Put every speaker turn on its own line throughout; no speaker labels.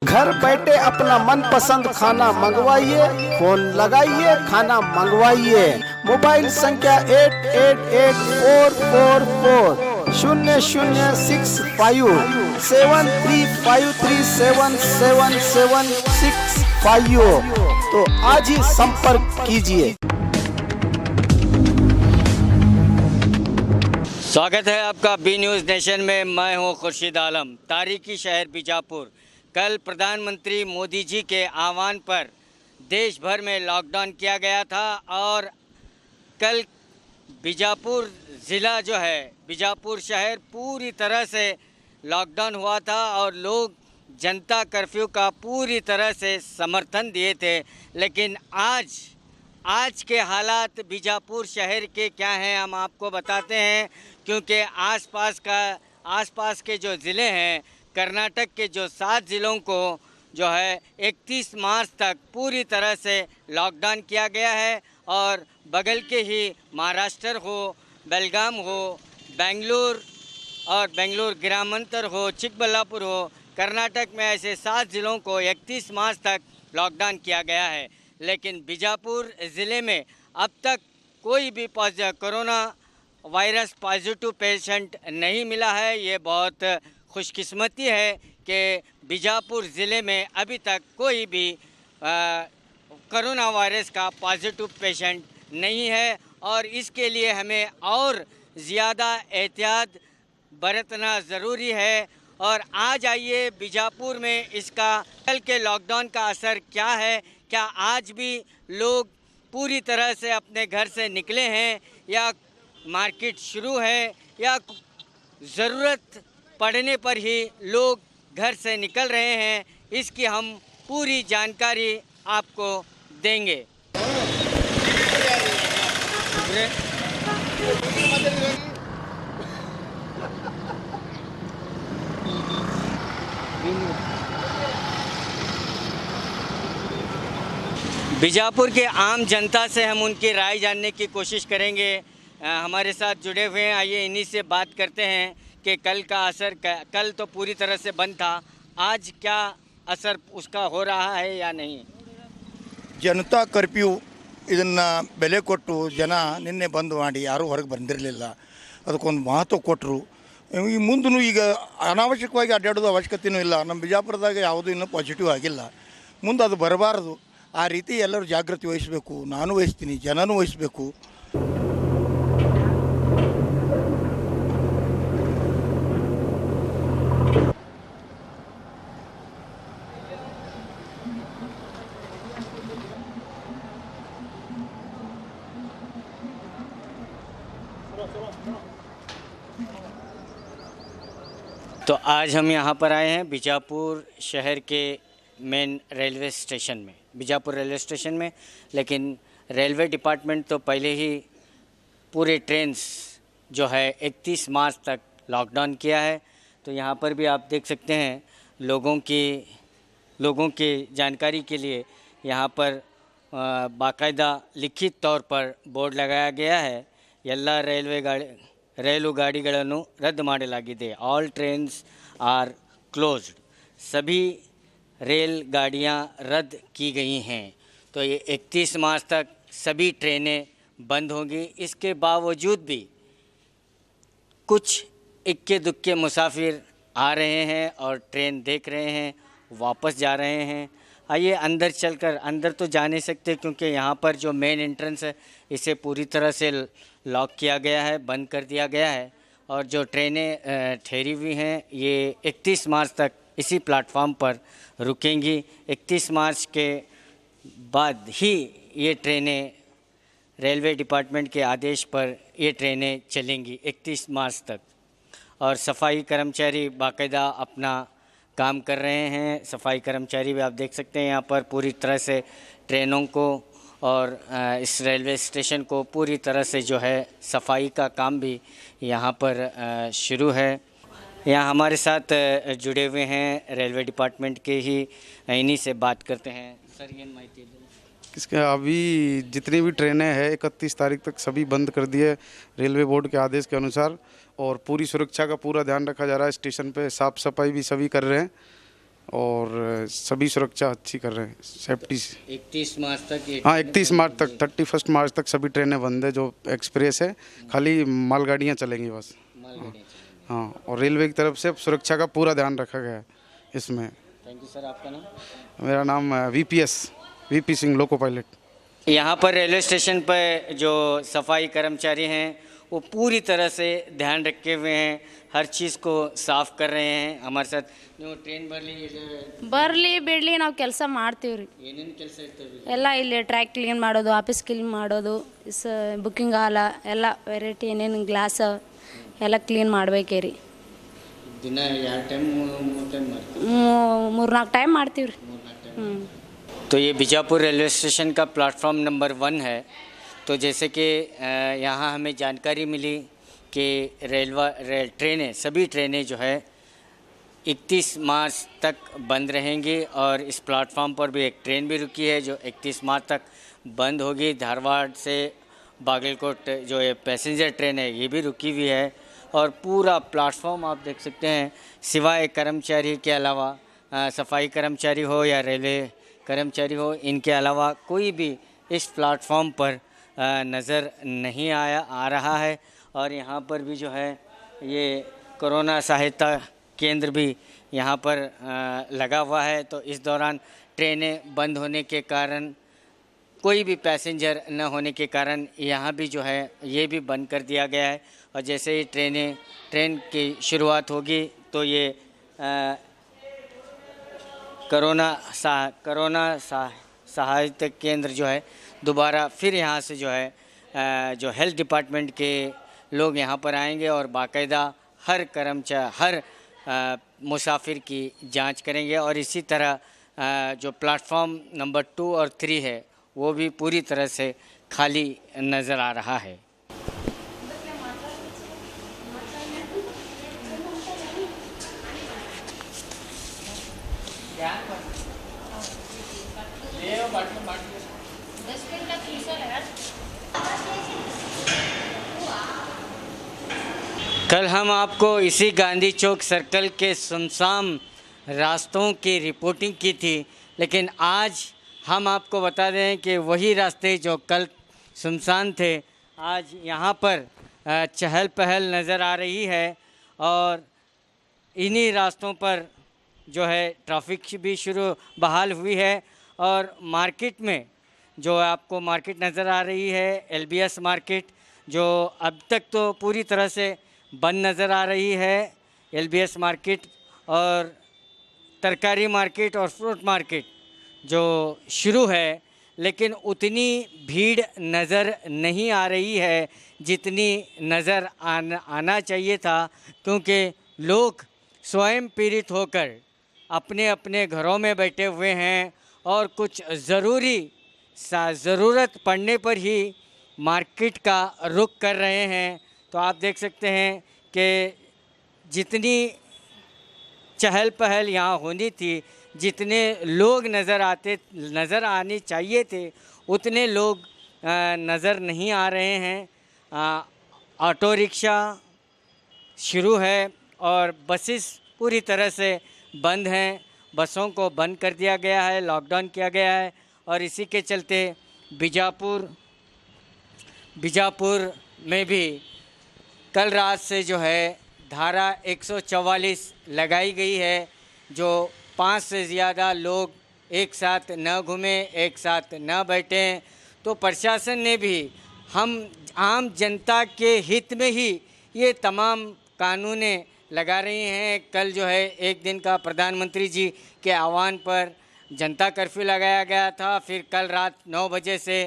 घर बैठे अपना मनपसंद खाना मंगवाइए, फोन लगाइए, खाना मंगवाइए। मोबाइल संख्या 884440465353777765। तो आज ही संपर्क कीजिए।
स्वागत है आपका बी न्यूज़ नेशन में। मैं हूं खुर्शीद आलम। तारीखी शहर बीजापुर। कल प्रधानमंत्री मोदी जी के आह्वान पर देश भर में लॉकडाउन किया गया था और कल बीजापुर ज़िला जो है, बीजापुर शहर पूरी तरह से लॉकडाउन हुआ था और लोग जनता कर्फ्यू का पूरी तरह से समर्थन दिए थे। लेकिन आज के हालात बीजापुर शहर के क्या हैं हम आपको बताते हैं, क्योंकि आसपास के जो ज़िले हैं, कर्नाटक के जो 7 ज़िलों को जो है 31 मार्च तक पूरी तरह से लॉकडाउन किया गया है। और बगल के ही महाराष्ट्र हो, बेलगाम हो, बेंगलुरु ग्रामांतर हो, चिकबल्लापुर हो, कर्नाटक में ऐसे 7 ज़िलों को 31 मार्च तक लॉकडाउन किया गया है। लेकिन बीजापुर ज़िले में अब तक कोई भी कोरोना वायरस पॉजिटिव पेशेंट नहीं मिला है। ये बहुत खुशकिस्मती है कि बीजापुर ज़िले में अभी तक कोई भी कोरोना वायरस का पॉजिटिव पेशेंट नहीं है और इसके लिए हमें और ज़्यादा एहतियात बरतना ज़रूरी है। और आज आइए बीजापुर में इसका कल के लॉकडाउन का असर क्या है, क्या आज भी लोग पूरी तरह से अपने घर से निकले हैं या मार्केट शुरू है या ज़रूरत पड़ने पर ही लोग घर से निकल रहे हैं, इसकी हम पूरी जानकारी आपको देंगे। बीजापुर के आम जनता से हम उनकी राय जानने की कोशिश करेंगे। हमारे साथ जुड़े हुए हैं, आइए इन्हीं से बात करते हैं कि कल का असर, कल तो पूरी तरह से बंद था, आज क्या असर उसका हो रहा है या नहीं?
ಜನತಾ ಕರ್ಫ್ಯೂ ಇದನ್ನು ಬೆಲೆ ಕೊಟ್ಟು ಜನ ನಿನ್ನೆ ಬಂದ್ ಮಾಡಿ ಯಾರೂ ಹೊರಗೆ ಬಂದಿರಲಿಲ್ಲ. ಅದಕ್ಕೊಂದು ಮಹತ್ವ ಕೊಟ್ಟರು. ಈ ಮುಂದೂ ಈಗ ಅನಾವಶ್ಯಕವಾಗಿ ಅಡ್ಡಾಡೋದು ಅವಶ್ಯಕತೆಯೂ ಇಲ್ಲ. ನಮ್ಮ ಬಿಜಾಪುರದಾಗ ಯಾವುದೂ ಇನ್ನೂ ಪಾಸಿಟಿವ್ ಆಗಿಲ್ಲ. ಮುಂದೆ ಅದು ಬರಬಾರದು. ಆ ರೀತಿ ಎಲ್ಲರೂ ಜಾಗೃತಿ ವಹಿಸಬೇಕು. ನಾನು ವಹಿಸ್ತೀನಿ, ಜನನೂ ವಹಿಸಬೇಕು.
तो आज हम यहाँ पर आए हैं बीजापुर शहर के मेन रेलवे स्टेशन में, बीजापुर रेलवे स्टेशन में। लेकिन रेलवे डिपार्टमेंट तो पहले ही पूरे ट्रेन्स जो है 31 मार्च तक लॉकडाउन किया है। तो यहाँ पर भी आप देख सकते हैं लोगों की जानकारी के लिए यहाँ पर बाकायदा लिखित तौर पर बोर्ड लगाया गया है, ಎಲ್ಲ रैलू गाड़ीಗಳನ್ನು रद्द ಮಾಡಲಾಗಿದೆ। All trains are closed. सभी रेल गाड़ियाँ रद्द की गई हैं। तो ये 31 मार्च तक सभी ट्रेनें बंद होंगी। इसके बावजूद भी कुछ इक्के दुक्के मुसाफिर आ रहे हैं और ट्रेन देख रहे हैं, वापस जा रहे हैं। आइए अंदर चलकर, अंदर तो जा नहीं सकते क्योंकि यहाँ पर जो मेन एंट्रेंस है इसे पूरी तरह से लॉक किया गया है, बंद कर दिया गया है। और जो ट्रेनें ठहरी हुई हैं ये 31 मार्च तक इसी प्लेटफॉर्म पर रुकेंगी। 31 मार्च के बाद ही ये ट्रेनें, रेलवे डिपार्टमेंट के आदेश पर ये ट्रेनें चलेंगी 31 मार्च तक। और सफाई कर्मचारी बाकायदा अपना काम कर रहे हैं। सफाई कर्मचारी भी आप देख सकते हैं यहाँ पर पूरी तरह से ट्रेनों को और इस रेलवे स्टेशन को पूरी तरह से जो है सफाई का काम भी यहाँ पर शुरू है। यहाँ हमारे साथ जुड़े हुए हैं रेलवे डिपार्टमेंट के ही, इन्हीं से बात करते हैं। सर ये माहिती
इसके अभी जितनी भी ट्रेनें हैं 31 तारीख तक सभी बंद कर दिए रेलवे बोर्ड के आदेश के अनुसार। और पूरी सुरक्षा का पूरा ध्यान रखा जा रहा है। स्टेशन पे साफ़ सफाई भी सभी कर रहे हैं। और सभी सुरक्षा अच्छी कर रहे हैं, सेफ्टी से।
31 मार्च तक ये
हाँ, 31 मार्च तक, 31 मार्च तक सभी ट्रेनें बंद है जो एक्सप्रेस है, खाली मालगाड़ियाँ चलेंगी बस।
मालगाड़ियाँ चलेंगी।
हाँ, और रेलवे की तरफ से सुरक्षा का पूरा ध्यान रखा गया है इसमें।
Thank you sir. आपका नाम?
मेरा नाम वीपी सिंह, लोको पायलट।
यहाँ पर रेलवे स्टेशन पर जो सफाई कर्मचारी हैं वो पूरी तरह से ध्यान रखे हुए हैं, हर चीज़ को साफ कर रहे हैं। हमारे साथ ನೀವು ಟ್ರೈನ್
ಬರಲಿ ಬಿಡಲಿ ನಾವು ಕೆಲಸ ಮಾಡ್ತೀವಿ ರೀ.
ಏನೇನು ಕೆಲಸ ಇರ್ತವೆ?
ಎಲ್ಲ ಇಲ್ಲಿ ಟ್ರ್ಯಾಕ್ ಕ್ಲೀನ್ ಮಾಡೋದು, ಆಫೀಸ್ ಕ್ಲೀನ್ ಮಾಡೋದು, ಬುಕ್ಕಿಂಗ್ ಹಾಲ ಎಲ್ಲ ವೆರೈಟಿ ಏನೇನು ಗ್ಲಾಸ್ ಎಲ್ಲ ಕ್ಲೀನ್ ಮಾಡಬೇಕೇ ರೀ.
ದಿನ ಯಾವ ಟೈಮ್ 3 ಟೈಮ್ ಮಾಡ್ತೀವಿ?
3-4 ಟೈಮ್ ಮಾಡ್ತೀವಿ ರೀ.
तो ये बीजापुर रेलवे स्टेशन का प्लेटफॉर्म नंबर 1 है। तो जैसे कि यहाँ हमें जानकारी मिली कि ट्रेनें, सभी ट्रेनें जो है 31 मार्च तक बंद रहेंगी और इस प्लेटफॉर्म पर भी एक ट्रेन भी रुकी है जो 31 मार्च तक बंद होगी। धारवाड़ से बागलकोट जो ये पैसेंजर ट्रेन है ये भी रुकी हुई है और पूरा प्लेटफॉर्म आप देख सकते हैं, सिवाय कर्मचारी के अलावा सफाई कर्मचारी हो या रेलवे कर्मचारी हो, इनके अलावा कोई भी इस प्लेटफॉर्म पर नज़र नहीं आ रहा है। और यहाँ पर भी जो है ये कोरोना सहायता केंद्र भी यहाँ पर लगा हुआ है। तो इस दौरान ट्रेनें बंद होने के कारण, कोई भी पैसेंजर न होने के कारण यहाँ भी जो है ये भी बंद कर दिया गया है। और जैसे ही ट्रेन की शुरुआत होगी तो ये कोरोना सहायता केंद्र जो है दोबारा फिर यहाँ से जो है जो हेल्थ डिपार्टमेंट के लोग यहाँ पर आएंगे और बाकायदा हर मुसाफिर की जांच करेंगे। और इसी तरह जो प्लेटफॉर्म नंबर 2 और 3 है वो भी पूरी तरह से खाली नज़र आ रहा है। कल हम आपको इसी गांधी चौक सर्कल के सुनसान रास्तों की रिपोर्टिंग की थी, लेकिन आज हम आपको बता दें कि वही रास्ते जो कल सुनसान थे आज यहाँ पर चहल पहल नज़र आ रही है। और इन्हीं रास्तों पर जो है ट्रैफिक भी बहाल हुई है। और मार्केट में जो आपको मार्केट नज़र आ रही है, LBS मार्केट, जो अब तक तो पूरी तरह से बंद नज़र आ रही है, LBS मार्केट, और तरकारी मार्केट और फ्रूट मार्केट जो शुरू है, लेकिन उतनी भीड़ नज़र नहीं आ रही है जितनी नज़र आना चाहिए था, क्योंकि लोग स्वयं पीड़ित होकर अपने अपने घरों में बैठे हुए हैं और कुछ ज़रूरत पड़ने पर ही मार्केट का रुख कर रहे हैं। तो आप देख सकते हैं कि जितनी चहल पहल यहाँ होनी थी, जितने लोग नज़र आने चाहिए थे, उतने लोग नज़र नहीं आ रहे हैं। ऑटो रिक्शा शुरू है और बसेस पूरी तरह से बंद हैं, बसों को बंद कर दिया गया है, लॉकडाउन किया गया है। और इसी के चलते बीजापुर में भी कल रात से जो है धारा 144 लगाई गई है, जो 5 से ज़्यादा लोग एक साथ न घूमें, एक साथ न बैठें। तो प्रशासन ने भी हम आम जनता के हित में ही ये तमाम कानूनें लगा रही हैं। कल जो है एक दिन का प्रधानमंत्री जी के आह्वान पर जनता कर्फ्यू लगाया गया था। फिर कल रात 9 बजे से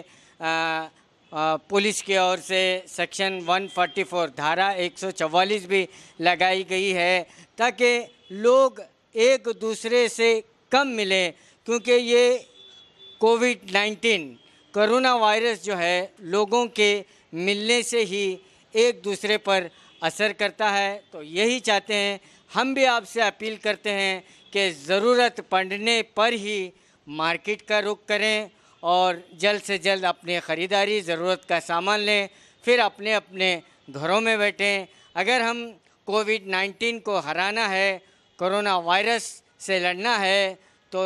पुलिस की ओर से सेक्शन 144 धारा 144 भी लगाई गई है, ताकि लोग एक दूसरे से कम मिलें, क्योंकि ये कोविड-19 कोरोना वायरस जो है लोगों के मिलने से ही एक दूसरे पर असर करता है। तो यही चाहते हैं, हम भी आपसे अपील करते हैं कि ज़रूरत पड़ने पर ही मार्केट का रुख करें और जल्द से जल्द अपनी ख़रीदारी, ज़रूरत का सामान लें, फिर अपने अपने घरों में बैठें। अगर हम कोविड-19 को हराना है, कोरोना वायरस से लड़ना है तो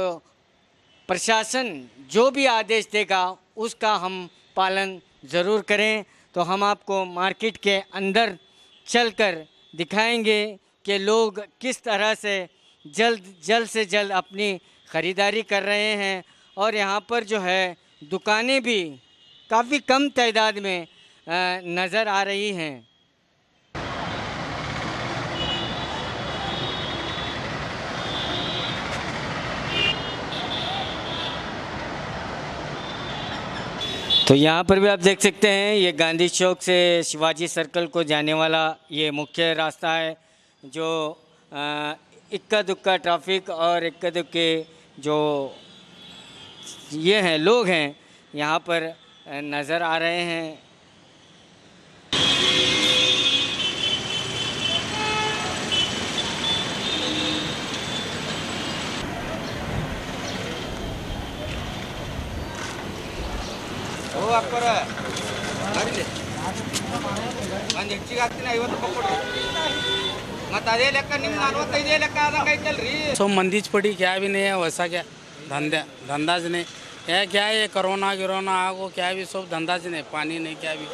प्रशासन जो भी आदेश देगा उसका हम पालन ज़रूर करें। तो हम आपको मार्केट के अंदर चलकर दिखाएंगे कि लोग किस तरह से जल्द से जल्द अपनी ख़रीदारी कर रहे हैं और यहाँ पर जो है दुकानें भी काफ़ी कम तादाद में नज़र आ रही हैं। तो यहाँ पर भी आप देख सकते हैं ये गांधी चौक से शिवाजी सर्कल को जाने वाला ये मुख्य रास्ता है जो इक्का दुक्का ट्रैफिक और इक्का दुक्के जो ये हैं लोग हैं यहाँ पर नज़र आ रहे हैं।
सो मंदीच पड़ी क्या भी नहीं है वैसा क्या धंधा नहीं है क्या ये कोरोना आगो क्या भी सब धंधा नहीं पानी नहीं क्या भी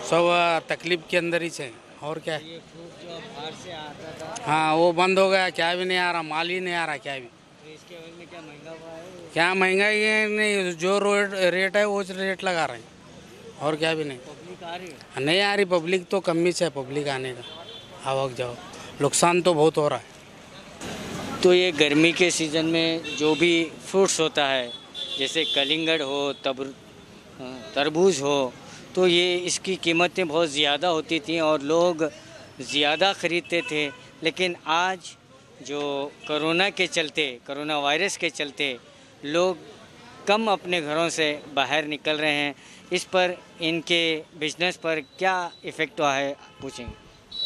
सब तकलीफ के अंदर ही है और क्या है। हाँ वो बंद हो गया क्या भी नहीं आ रहा माल ही नहीं आ रहा क्या भी। क्या महंगाई है नहीं जो रेट है वो रेट लगा रहे हैं और क्या भी नहीं। नहीं आ रही पब्लिक तो कम ही है पब्लिक आने का आवक जाओ नुकसान तो बहुत हो रहा है।
तो ये गर्मी के सीज़न में जो भी फ्रूट्स होता है जैसे कलिंगड़ हो तरबूज हो तो ये इसकी कीमतें बहुत ज़्यादा होती थी और लोग ज़्यादा ख़रीदते थे। लेकिन आज जो कोरोना वायरस के चलते लोग कम अपने घरों से बाहर निकल रहे हैं। इस पर इनके बिजनेस पर क्या इफ़ेक्ट हुआ है पूछेंगे।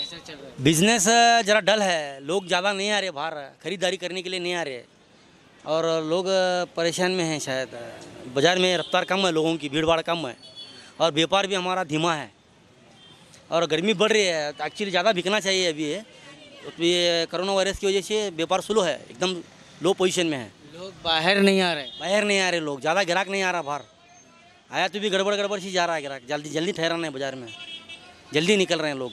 ऐसा चल रहा है
बिजनेस ज़रा डल है, लोग ज़्यादा नहीं आ रहे बाहर ख़रीदारी करने के लिए नहीं आ रहे और लोग परेशान में हैं। शायद बाज़ार में रफ्तार कम है, लोगों की भीड़ भाड़ कम है और व्यापार भी हमारा धीमा है और गर्मी बढ़ रही है। एक्चुअली ज़्यादा बिकना चाहिए अभी तो ये कोरोना वायरस की वजह से व्यापार स्लो है, एकदम लो पोजीशन में है।
लोग बाहर नहीं आ रहे
लोग ज़्यादा ग्राहक नहीं आ रहा बाहर, आया तो भी गड़बड़ सी जा रहा है ग्राहक, जल्दी ठहराना है बाज़ार में, जल्दी निकल रहे हैं लोग।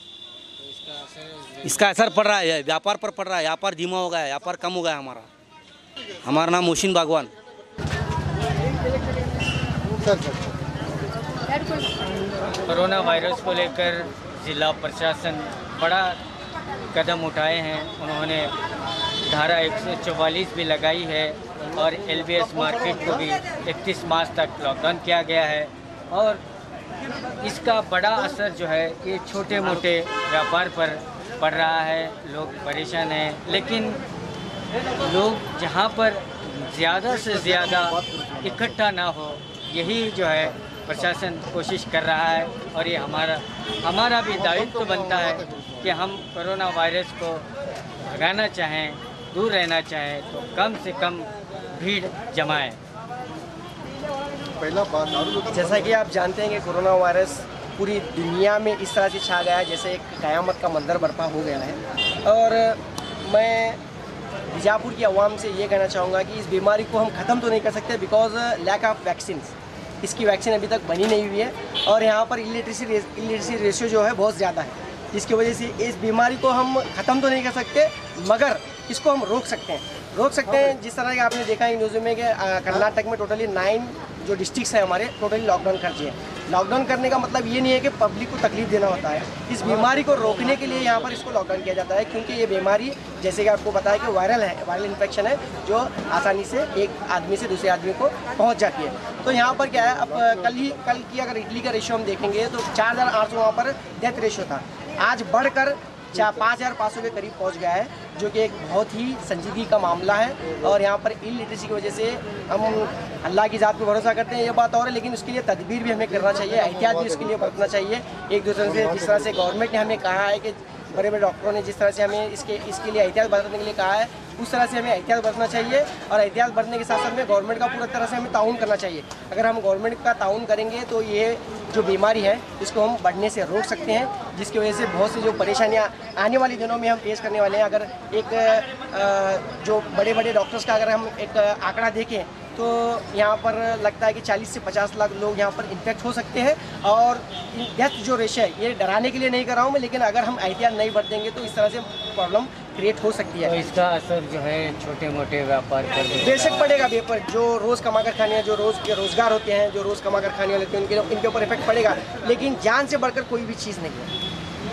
इसका असर पड़ रहा है व्यापार पर पड़ रहा है, व्यापार धीमा हो गया है, व्यापार कम हो गया है हमारा नाम मोहसिन बागवान।
कोरोना वायरस को लेकर ज़िला प्रशासन बड़ा कदम उठाए हैं। उन्होंने धारा 144 भी लगाई है और LBS मार्केट को भी 31 मार्च तक लॉकडाउन किया गया है और इसका बड़ा असर जो है ये छोटे मोटे व्यापार पर पड़ रहा है। लोग परेशान हैं लेकिन लोग जहाँ पर ज़्यादा से ज़्यादा इकट्ठा ना हो यही जो है प्रशासन कोशिश कर रहा है और ये हमारा भी दायित्व बनता है कि हम कोरोना वायरस को भगाना चाहें, दूर रहना चाहें तो कम से कम भीड़ जमाएं।
जैसा कि आप जानते हैं कि कोरोना वायरस पूरी दुनिया में इस तरह से छा गया है जैसे एक क़यामत का मंजर बर्पा हो गया है और मैं बीजापुर की आवाम से ये कहना चाहूँगा कि इस बीमारी को हम ख़त्म तो नहीं कर सकते बिकॉज लैक ऑफ वैक्सीन। इसकी वैक्सीन अभी तक बनी नहीं हुई है और यहाँ पर इलिटरेसी रेशियो जो है बहुत ज़्यादा है, जिसकी वजह से इस बीमारी को हम ख़त्म तो नहीं कर सकते मगर इसको हम रोक सकते हैं। जिस तरह के आपने देखा है न्यूज़ में कि कर्नाटक में टोटली 9 जो डिस्ट्रिक्ट्स हैं हमारे टोटली लॉकडाउन कर दिए। लॉकडाउन करने का मतलब ये नहीं है कि पब्लिक को तकलीफ देना होता है, इस बीमारी को रोकने के लिए यहाँ पर इसको लॉकडाउन किया जाता है क्योंकि ये बीमारी जैसे कि आपको बताया कि वायरल इन्फेक्शन है जो आसानी से एक आदमी से दूसरे आदमी को पहुँच जाती है। तो यहाँ पर क्या है, अब कल की अगर इटली का रेशियो हम देखेंगे तो 4800 वहाँ पर डेथ रेशियो था, आज बढ़कर 5500 के करीब पहुंच गया है जो कि एक बहुत ही संजीदगी का मामला है। और यहाँ पर इलिटरेसी की वजह से हम अल्लाह की ज़ात पर भरोसा करते हैं ये बात और है, लेकिन उसके लिए तदबीर भी हमें करना चाहिए, एहतियात भी उसके लिए बरतना चाहिए एक दूसरे से। जिस तरह से गवर्नमेंट ने हमें कहा है कि बड़े बड़े डॉक्टरों ने जिस तरह से हमें इसके लिए एहतियात बरतने के लिए कहा है उस तरह से हमें एहतियात बरतना चाहिए और एहतियात बरतने के साथ साथ में गवर्नमेंट का पूरा तरह से हमें ताउन करना चाहिए। अगर हम गवर्नमेंट का ताउन करेंगे तो ये जो बीमारी है इसको हम बढ़ने से रोक सकते हैं, जिसकी वजह से बहुत सी जो परेशानियाँ आने वाले दिनों में हम फेस करने वाले हैं। अगर एक जो बड़े बड़े डॉक्टर्स का अगर हम एक आंकड़ा देखें तो यहाँ पर लगता है कि 40 से 50 लाख लोग यहाँ पर इन्फेक्ट हो सकते हैं। और डेथ जो रेशो है ये डराने के लिए नहीं कर रहा हूँ मैं, लेकिन अगर हम एहतियात नहीं बरतेंगे तो इस तरह से प्रॉब्लम क्रिएट हो सकती है।
तो इसका असर जो है छोटे मोटे व्यापार पर भी
बेशक पड़ेगा। व्यापार जो रोज़ कमा कर खाने, जो रोज़ के रोज़गार होते हैं, जो रोज़ कमा कर खाने वाले होते हैं, इनके ऊपर इफेक्ट पड़ेगा। लेकिन जान से बढ़कर कोई भी चीज़ नहीं है।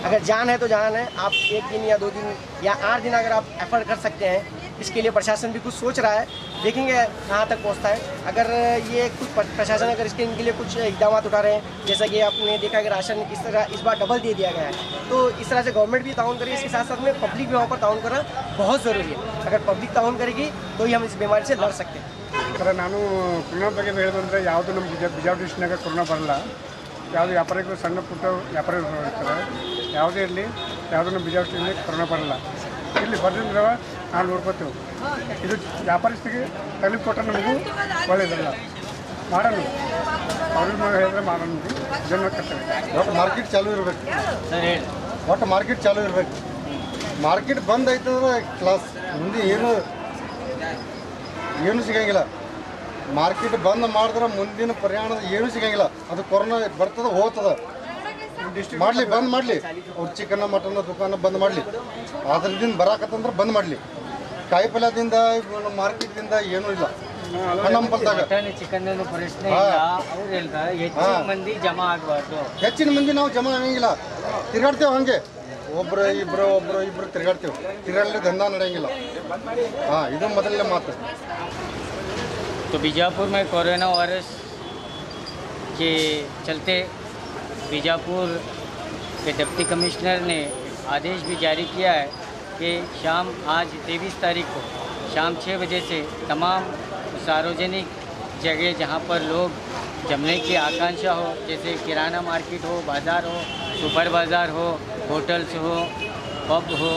अगर जान है तो जान है। आप 1 दिन या 2 दिन या 8 दिन अगर आप एफर्ट कर सकते हैं, इसके लिए प्रशासन भी कुछ सोच रहा है, देखेंगे कहाँ तक पहुँचता है। अगर ये कुछ प्रशासन अगर इनके लिए कुछ इकदाम उठा रहे हैं, जैसा कि आपने देखा कि राशन इस तरह इस बार डबल दे दिया गया है, तो इस तरह से गवर्नमेंट भी ताउन करे, इसके साथ साथ में पब्लिक भी वहाँ पर ताउन करना बहुत ज़रूरी है। अगर पब्लिक ताउन करेगी तो ही हम इस बीमारी से लड़ सकते हैं।
ಸರ್, ನಾನು ಕೊರೋನಾ ಬಗ್ಗೆ ಹೇಳೋದಂದರೆ ಯಾವುದು ನಮ್ಮ ಬಿಜಾಪುರ ಡಿಸ್ಟ್ರಿಕ್ನಾಗ ಕೊರೋನಾ ಬರಲ್ಲ. ಯಾವುದು ವ್ಯಾಪಾರಿಗಳು ಸಣ್ಣ ಪುಟ್ಟ ವ್ಯಾಪಾರಿಗಳು ಇರ್ತಾರೆ, ಯಾವುದೇ ಇರಲಿ ಯಾವುದು ನಮ್ಮ ಬಿಜಾಪುರ ಡಿಸ್ಟ್ರಿಕ್ನಾಗ ಕೊರೋನಾ ಬರಲ್ಲ. ಇಲ್ಲಿ ಬರ್ದಿದ್ರೆ ನಾವು ನೋಡ್ಕೋತೀವಿ. ಇದು ವ್ಯಾಪಾರಸ್ಥಿಗೆ ತಲೆ ಕೊಟ್ಟರೆ ನಮಗೂ ಒಳ್ಳೆಯದಲ್ಲ. ಮಾಡೋಣ, ಅವ್ರಿಗೆ ಹೇಳಿದ್ರೆ ಮಾಡೋಣ, ಜನ ಕರ್ತವ್ಯ.
ಒಟ್ಟು ಮಾರ್ಕೆಟ್ ಚಾಲೂ ಇರಬೇಕು. ಒಟ್ಟು ಮಾರ್ಕೆಟ್ ಚಾಲೂ ಇರಬೇಕು. ಮಾರ್ಕೆಟ್ ಬಂದ್ ಆಯ್ತಂದ್ರೆ ಕ್ಲಾಸ್ ಮುಂದೆ ಏನು ಸಿಗಂಗಿಲ್ಲ. ಮಾರ್ಕೆಟ್ ಬಂದ್ ಮಾಡಿದ್ರೆ ಮುಂದಿನ ಪ್ರಯಾಣದ ಏನು ಸಿಗಂಗಿಲ್ಲ. ಅದು ಕೊರೋನಾ ಬರ್ತದೆ ಹೋಗ್ತದೆ. ಮಾಡಲಿ, ಬಂದ್ ಮಾಡಲಿ. ಅವ್ರು ಚಿಕನ್ ಮಟನ್ ದುಕಾನ ಬಂದ್ ಮಾಡಲಿ. ಅದರಿಂದ ಬರಾಕತ್ತಂದ್ರೆ ಬಂದ್ ಮಾಡಲಿ. ಕಾಯಿ ಪಲ್ಯದಿಂದ ಮಾರ್ಕೆಟ್ದಿಂದ ಏನೂ ಇಲ್ಲ.
ಚಿಕನ್ ಮಂದಿ ಜಮಾ ಆಗಬಾರ್ದು.
ಹೆಚ್ಚಿನ ಮಂದಿ ನಾವು ಜಮಾ ಆಗಂಗಿಲ್ಲ. ತಿರ್ಗಾಡ್ತೇವೆ ಹಂಗೆ, ಒಬ್ಬರು ಇಬ್ಬರು ತಿರ್ಗಾಡ್ತೇವೆ. ತಿರ್ಗಾಡಲಿ ದಂಧ ನಡೆಯಂಗಿಲ್ಲ. ಹಾಂ, ಇದು ಮೊದಲನೇ ಮಾತು.
तो बीजापुर में कोरोना वायरस के चलते बीजापुर के डिप्टी कमिश्नर ने आदेश भी जारी किया है कि शाम आज 23 तारीख को शाम 6 बजे से तमाम सार्वजनिक जगह जहां पर लोग जमने की आकांक्षा हो, जैसे किराना मार्केट हो, बाज़ार हो, सुपर बाज़ार हो, होटल्स हो, पब हो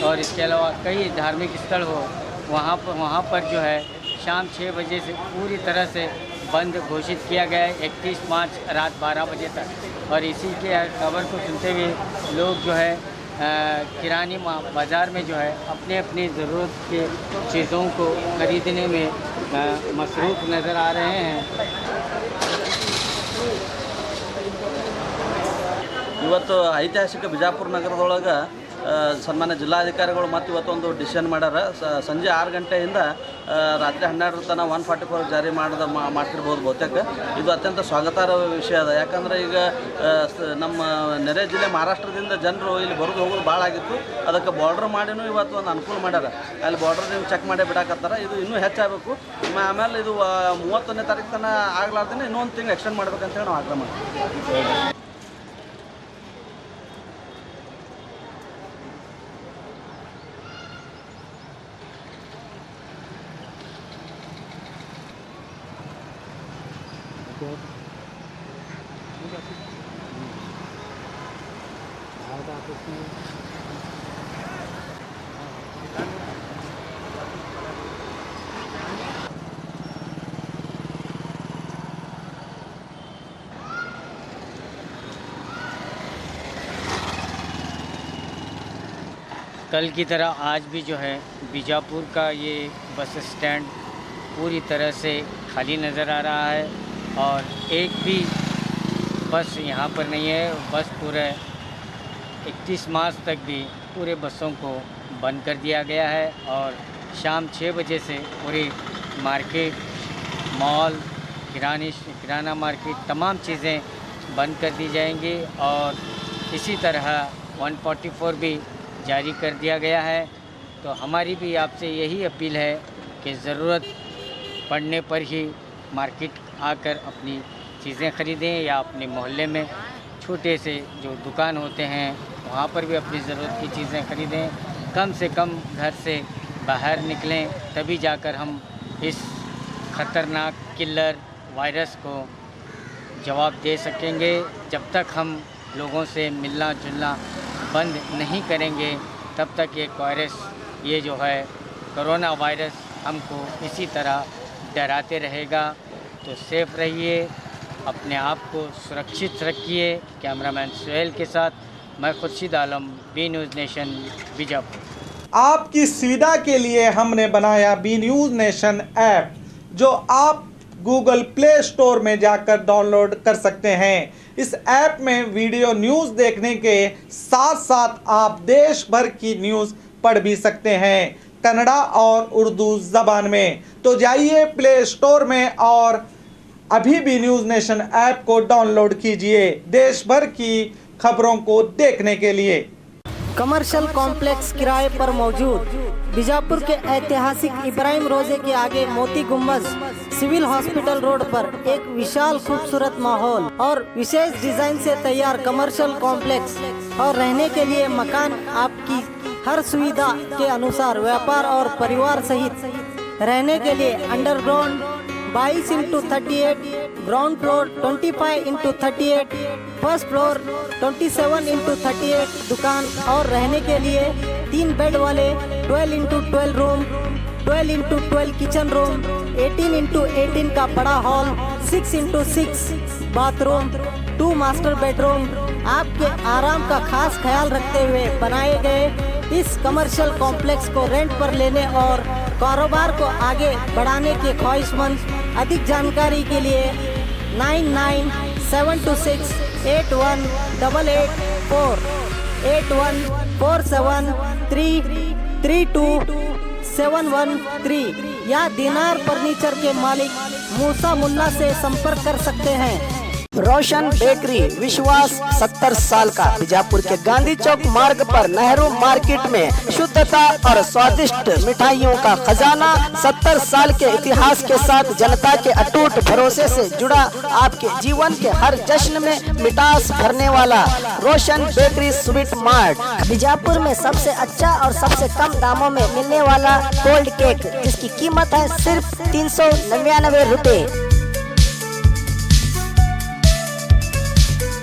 और इसके अलावा कई धार्मिक स्थल हो, वहाँ पर जो है शाम 6 बजे से पूरी तरह से बंद घोषित किया गया है 31 मार्च रात 12 बजे तक। और इसी के खबर को सुनते हुए लोग जो है किरानी बाज़ार में जो है अपने अपनी ज़रूरत के चीज़ों को खरीदने में मसरूफ़ नज़र आ रहे हैं।
ಇವತ್ತು ಐತಿಹಾಸಿಕ ಬಿಜಾಪುರ ನಗರದೊಳಗೆ ಸನ್ಮಾನ್ಯ ಜಿಲ್ಲಾಧಿಕಾರಿಗಳು ಮತ್ತು ಇವತ್ತೊಂದು ಡಿಸಿಷನ್ ಮಾಡ್ಯಾರ. ಸಂಜೆ 6 ಗಂಟೆಯಿಂದ ರಾತ್ರಿ 12 ತನಕ 144 ಜಾರಿ ಮಾಡ್ತಿರ್ಬೋದು ಬಹುತೇಕ. ಇದು ಅತ್ಯಂತ ಸ್ವಾಗತಾರ್ಹ ವಿಷಯ ಅದ. ಯಾಕಂದರೆ ಈಗ ನಮ್ಮ ನೆರೆ ಜಿಲ್ಲೆ ಮಹಾರಾಷ್ಟ್ರದಿಂದ ಜನರು ಇಲ್ಲಿ ಬರೋದು ಹೋಗೋದು ಭಾಳ ಆಗಿತ್ತು. ಅದಕ್ಕೆ ಬಾರ್ಡ್ರ್ ಮಾಡಿನೂ ಇವತ್ತು ಒಂದು ಅನುಕೂಲ ಮಾಡ್ಯಾರ. ಅಲ್ಲಿ ಬಾರ್ಡ್ರಿಂದ ಚೆಕ್ ಮಾಡಿ ಬಿಡಾಕತ್ತಾರ. ಇದು ಇನ್ನೂ ಹೆಚ್ಚಾಗಬೇಕು. ಆಮೇಲೆ ಇದು 31ನೇ ತಾರೀಕು ತನಕ ಆಗ್ಲಾರ್ದೇ ಇನ್ನೊಂದು ತಿಂಗಳು ಎಕ್ಸ್ಟೆಂಡ್ ಮಾಡ್ಬೇಕಂತೇಳಿ ನಾವು ಆಗ್ರಹ ಮಾಡ್ತೀವಿ.
कल की तरह आज भी जो है बीजापुर का ये बस स्टैंड पूरी तरह से खाली नज़र आ रहा है और एक भी बस यहाँ पर नहीं है। बस पूरे 31 मार्च तक भी पूरे बसों को बंद कर दिया गया है और शाम 6 बजे से पूरी मार्केट, मॉल, किराना मार्केट तमाम चीज़ें बंद कर दी जाएंगी और इसी तरह 144 भी जारी कर दिया गया है। तो हमारी भी आपसे यही अपील है कि ज़रूरत पड़ने पर ही मार्केट आकर अपनी चीज़ें ख़रीदें या अपने मोहल्ले में छोटे से जो दुकान होते हैं वहाँ पर भी अपनी ज़रूरत की चीज़ें ख़रीदें। कम से कम घर से बाहर निकलें, तभी जाकर हम इस ख़तरनाक किलर वायरस को जवाब दे सकेंगे। जब तक हम लोगों से मिलना जुलना बंद नहीं करेंगे तब तक ये वायरस ये जो है कोरोना वायरस हमको इसी तरह डराते रहेगा। तो सेफ रहिए, अपने आप को सुरक्षित रखिए। कैमरामैन सुहेल के साथ मैं Khurshid Alam, B news nation, Bijapur.
आपकी सुविधा के लिए हमने बनाया बी न्यूज़ नेशन ऐप, जो आप गूगल प्ले स्टोर में जाकर डाउनलोड कर सकते हैं। इस ऐप में वीडियो न्यूज़ देखने के साथ साथ आप देश भर की न्यूज़ पढ़ भी सकते हैं, कन्नड़ा और उर्दू ज़बान में। तो जाइए प्ले स्टोर में और अभी भी न्यूज़ नेशन ऐप को डाउनलोड कीजिए देश भर की खबरों को देखने के लिए।
कमर्शियल कॉम्प्लेक्स किराए पर मौजूद बीजापुर के ऐतिहासिक इब्राहिम रोजे के आगे मोती गुम्बज सिविल हॉस्पिटल रोड पर एक विशाल खूबसूरत माहौल और विशेष डिजाइन से तैयार कमर्शियल कॉम्प्लेक्स और रहने के लिए मकान आपकी हर सुविधा के अनुसार व्यापार और परिवार सहित रहने के लिए underground 22x38, ground floor 25x38, first floor 27x38 दुकान और रहने के लिए 3 बेड वाले 12x12 room, 12x12 kitchen room, 18x18 का बड़ा hall, 6x6 bathroom, 2 master bedroom. आपके आराम का खास ख्याल रखते हुए बनाए गए इस कमर्शियल कॉम्प्लेक्स को रेंट पर लेने और कारोबार को आगे बढ़ाने के ख्वाहिशमंद अधिक जानकारी के लिए 9972681884 8147332713 या दिनार फर्नीचर के मालिक मूसा मुल्ला से संपर्क कर सकते हैं।
रोशन बेकरी, विश्वास 70 साल का, बीजापुर के गांधी चौक मार्ग पर नेहरू मार्केट में शुद्धता और स्वादिष्ट मिठाइयों का खजाना, 70 साल के इतिहास के साथ जनता के अटूट भरोसे से जुड़ा, आपके जीवन के हर जश्न में मिठास भरने वाला रोशन बेकरी स्वीट मार्ट।
बीजापुर में सबसे अच्छा और सबसे कम दामों में मिलने वाला कोल्ड केक, जिसकी कीमत है सिर्फ 399 रुपए।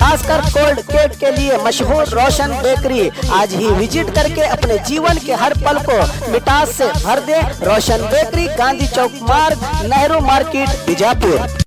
खासकर कोल्ड केक के लिए मशहूर रोशन बेकरी आज ही विजिट करके अपने जीवन के हर पल को मिठास से भर दे। रोशन बेकरी, गांधी चौक मार्ग, नेहरू मार्केट, बीजापुर।